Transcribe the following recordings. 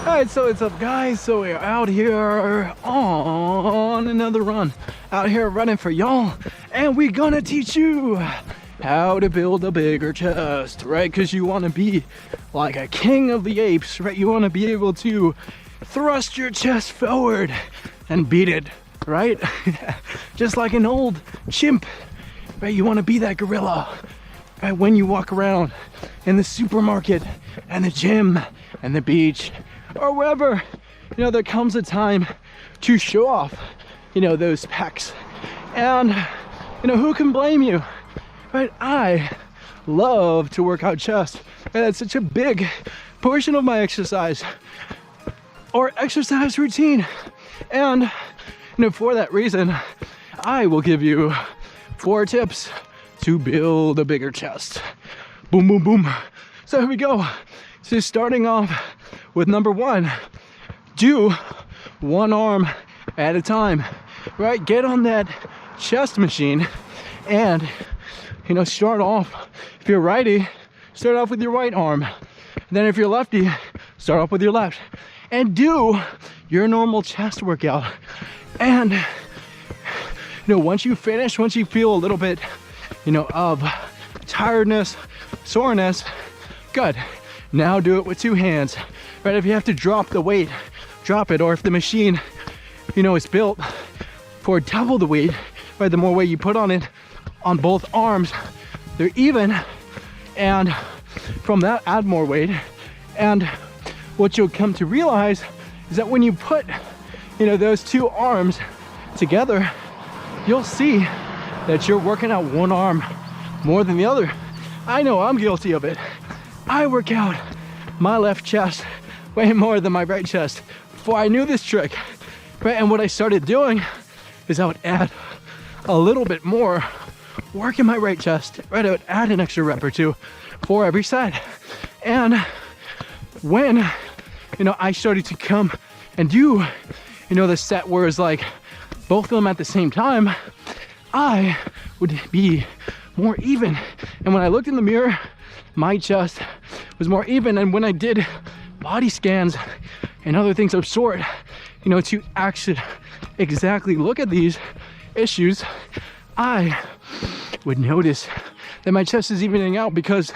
Alright, so what's up guys? So we're out here on another run. Out here running for y'all. And we're gonna teach you how to build a bigger chest, right? Because you want to be like a king of the apes, right? You want to be able to thrust your chest forward and beat it, right? Just like an old chimp, right? You want to be that gorilla, right? When you walk around in the supermarket and the gym and the beach or wherever, you know, there comes a time to show off, you know, those pecs. And, you know, who can blame you? Right? I love to work out chest. And it's such a big portion of my exercise or exercise routine. And, you know, for that reason, I will give you 4 tips to build a bigger chest. Boom, boom, boom. So here we go. So starting off with number 1, do one arm at a time, right? Get on that chest machine and, you know, start off. If you're righty, start off with your right arm. Then if you're lefty, start off with your left. And do your normal chest workout. And, you know, once you finish, once you feel a little bit, you know, of tiredness, soreness, good. Now do it with 2 hands, right? If you have to drop the weight, drop it. Or if the machine, you know, is built for double the weight, right? The more weight you put on it, on both arms, they're even. And from that, add more weight. And what you'll come to realize is that when you put, you know, those 2 arms together, you'll see that you're working out one arm more than the other. I know I'm guilty of it. I work out my left chest way more than my right chest before I knew this trick, right? And what I started doing is I would add a little bit more work in my right chest, right? I would add an extra rep or 2 for every side. And when, you know, I started to come and do, you know, the set where it's like both of them at the same time, I would be more even. And when I looked in the mirror, my chest was more even. And when I did body scans and other things of sort, you know, to actually exactly look at these issues, I would notice that my chest is evening out, because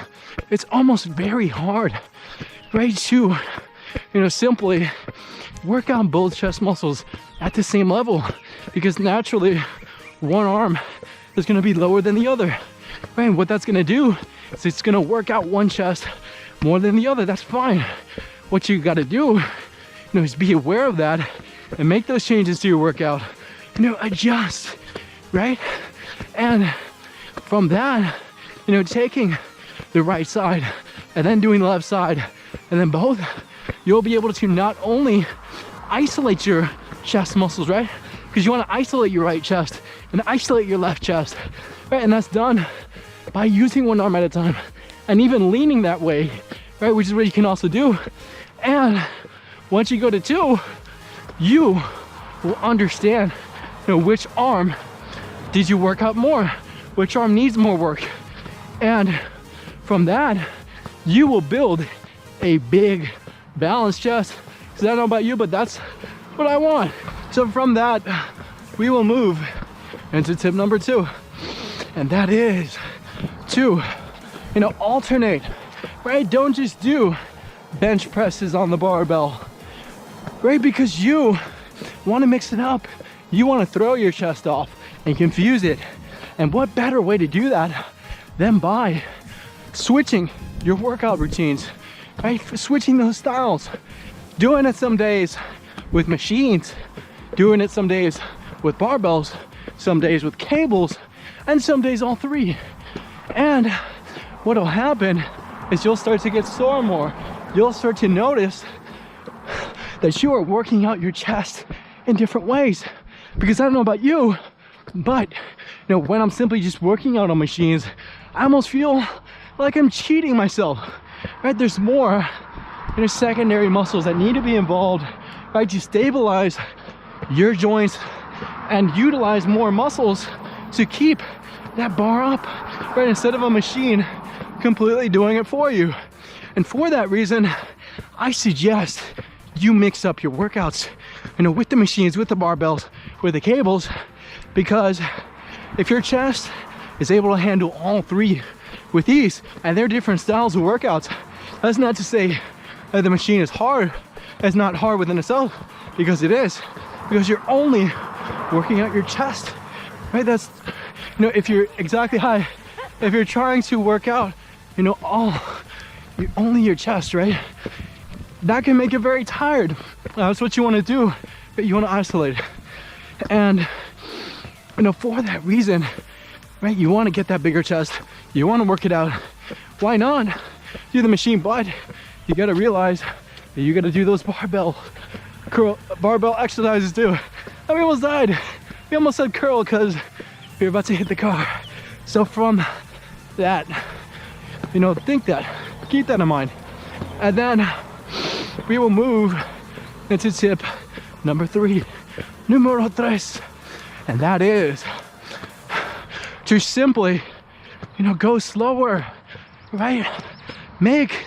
it's almost very hard, right, to, you know, simply work on both chest muscles at the same level, because naturally one arm is going to be lower than the other, right? And what that's going to do is it's going to work out one chest more than the other. That's fine. What you got to do, you know, is be aware of that and make those changes to your workout, you know, adjust, right? And from that, you know, taking the right side and then doing the left side and then both, you'll be able to not only isolate your chest muscles, right? Because you want to isolate your right chest and isolate your left chest, right? And that's done by using one arm at a time and even leaning that way, right? Which is what you can also do. And once you go to 2, you will understand, you know, which arm did you work out more, which arm needs more work. And from that, you will build a big balanced chest. Because I don't know about you, but that's what I want. So from that, we will move into tip number 2. And that is to, you know, alternate, right? Don't just do bench presses on the barbell, right? Because you want to mix it up. You want to throw your chest off and confuse it. And what better way to do that than by switching your workout routines, right? Switching those styles, doing it some days with machines, doing it some days with barbells, some days with cables, and some days all 3. And what'll happen is you'll start to get sore more. You'll start to notice that you are working out your chest in different ways. Because I don't know about you, but, you know, when I'm simply just working out on machines, I almost feel like I'm cheating myself, right? There's more, you know, secondary muscles that need to be involved, right, to stabilize your joints and utilize more muscles to keep that bar up, right? Instead of a machine completely doing it for you. And for that reason, I suggest you mix up your workouts, you know, with the machines, with the barbells, with the cables, because if your chest is able to handle all three with ease, and they're different styles of workouts, that's not to say that the machine is hard. It's not hard within itself, because it is, because you're only working out your chest, right? That's, you know, if you're exactly high, if you're trying to work out, you know, only your chest, right? That can make it very tired. That's what you want to do, but you want to isolate it. And, you know, for that reason, right, you want to get that bigger chest, you want to work it out. Why not do the machine? But you got to realize that you got to do those barbell exercises too. And we almost died. We almost said curl because we were about to hit the car. So from that, you know, think that, keep that in mind. And then we will move into tip number 3, numero 3, and that is to simply, you know, go slower, right? Make,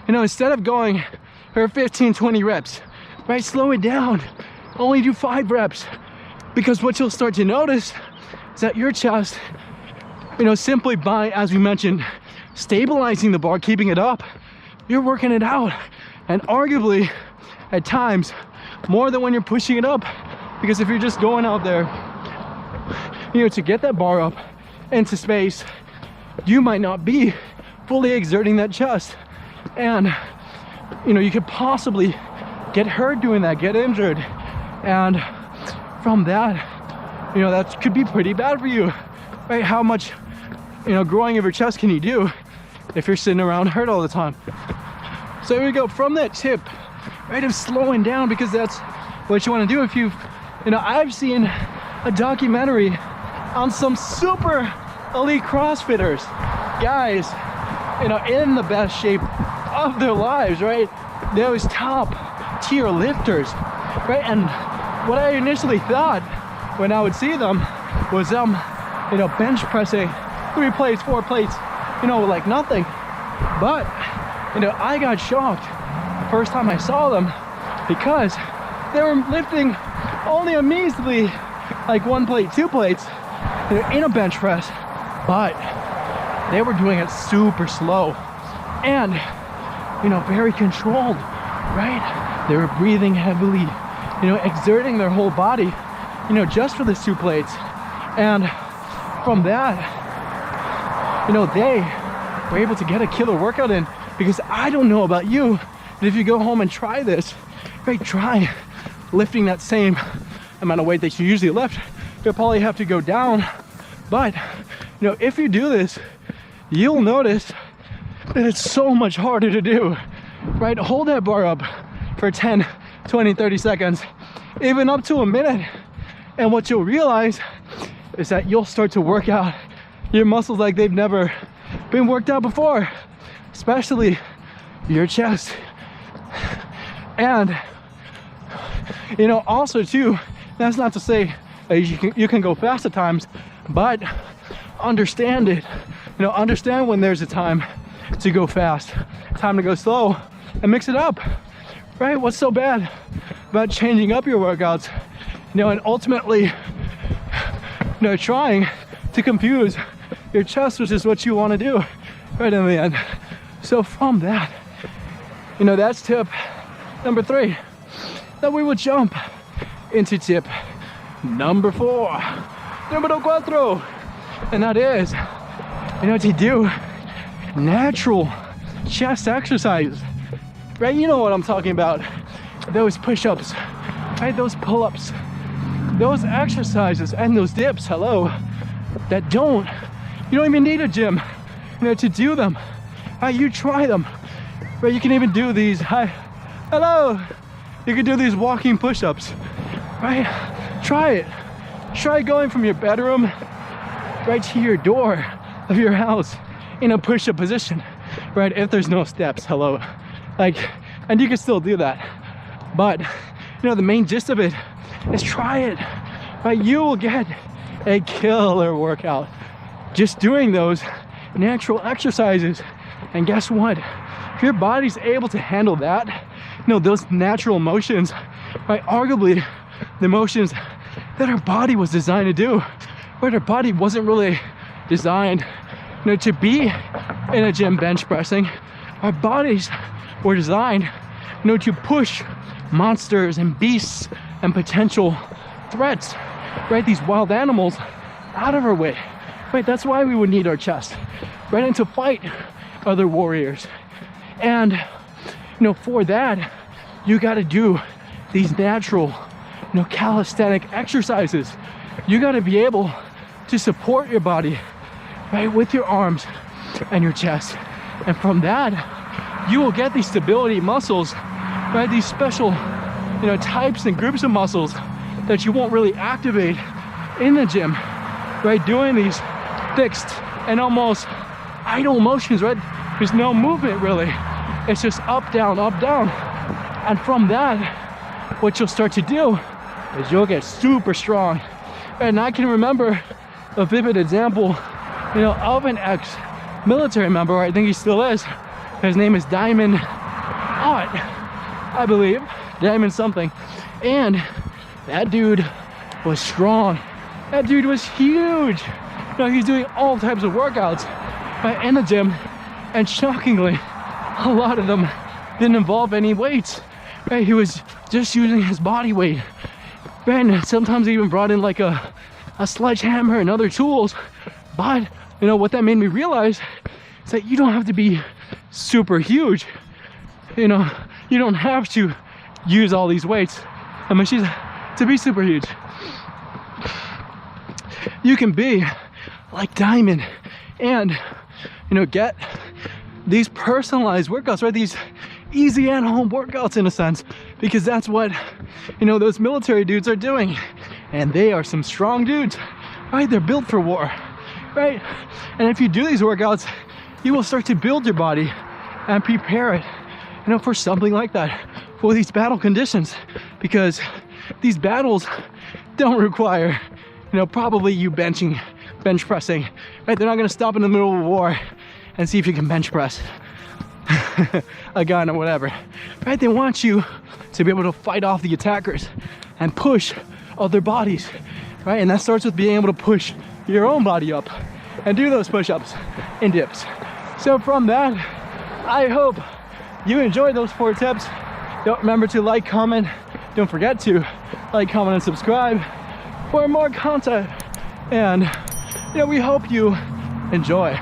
you know, instead of going for 15, 20 reps, right? Slow it down, only do 5 reps, because what you'll start to notice is that your chest, you know, simply by, as we mentioned, stabilizing the bar, keeping it up, you're working it out. And arguably, at times, more than when you're pushing it up. Because if you're just going out there, you know, to get that bar up into space, you might not be fully exerting that chest. And, you know, you could possibly get hurt doing that, get injured. And from that, you know, that could be pretty bad for you, right? How much, you know, growing of your chest can you do if you're sitting around hurt all the time? So here we go, from that tip, right, of slowing down, because that's what you want to do. If you know, I've seen a documentary on some super elite CrossFitters, guys, you know, in the best shape of their lives, right? Those top tier lifters, right? And what I initially thought when I would see them was you know, bench pressing 3 plates, 4 plates, you know, like nothing. But, you know, I got shocked the first time I saw them, because they were lifting only a measly, like 1 plate, 2 plates, you know, in a bench press, but they were doing it super slow and, you know, very controlled, right? They were breathing heavily, you know, exerting their whole body, you know, just for the 2 plates. And from that, you know, they were able to get a killer workout in. Because I don't know about you, but if you go home and try this, right, try lifting that same amount of weight that you usually lift. You'll probably have to go down, but, you know, if you do this, you'll notice that it's so much harder to do, right? Hold that bar up for 10, 20, 30 seconds, even up to a minute. And what you'll realize is that you'll start to work out your muscles like they've never been worked out before, especially your chest. And, you know, also too, that's not to say that you can go fast at times, but understand it. You know, understand when there's a time to go fast, time to go slow, and mix it up, right? What's so bad about changing up your workouts? You know, and ultimately, you know, trying to confuse your chest, which is what you want to do right in the end. So from that, you know, that's tip number 3. Then we will jump into tip number 4, numero 4, and that is, you know, to do natural chest exercises, right? You know what I'm talking about, those push-ups, right? Those pull-ups, those exercises, and those dips, hello, that you don't even need a gym, you know, to do them. You try them, right? You can even do these, hello, you can do these walking push-ups, right? Try it. Try going from your bedroom right to your door of your house in a push-up position, right? If there's no steps, hello, like, and you can still do that, but, you know, the main gist of it is try it, right? You will get a killer workout just doing those natural exercises. And guess what? If your body's able to handle that, those natural motions, right? Arguably the motions that our body was designed to do, but our body wasn't really designed, to be in a gym bench pressing. Our bodies were designed, to push monsters and beasts and potential threats, right? These wild animals out of our way, right? That's why we would need our chest, right? And to fight other warriors. And, for that, you got to do these natural, calisthenic exercises. You got to be able to support your body, right, with your arms and your chest. And from that, you will get these stability muscles, right? These special, types and groups of muscles that you won't really activate in the gym, right? Doing these fixed and almost idle motions, right? There's no movement really. It's just up, down, up, down. And from that, what you'll start to do is you'll get super strong. And I can remember a vivid example, of an ex-military member. I think he still is. His name is Diamond Ott, I believe. Diamond something. And that dude was strong. That dude was huge. He's doing all types of workouts in the gym. And shockingly, a lot of them didn't involve any weights. Right? He was just using his body weight. And sometimes he even brought in like a sledgehammer and other tools. But what that made me realize is that you don't have to be super huge. You don't have to use all these weights and machines to be super huge. You can be like Diamond and get these personalized workouts, right? These easy at home workouts in a sense, because that's what those military dudes are doing. And they are some strong dudes, right? They're built for war, right? And if you do these workouts, you will start to build your body and prepare it, for something like that, for these battle conditions, because these battles don't require, probably you bench pressing, right? They're not gonna stop in the middle of a war and see if you can bench press a gun or whatever, right? They want you to be able to fight off the attackers and push other bodies, right? And that starts with being able to push your own body up and do those push-ups and dips. So from that, I hope you enjoyed those 4 tips. Don't remember to like, comment. Don't forget to like, comment, and subscribe for more content. And we hope you enjoy.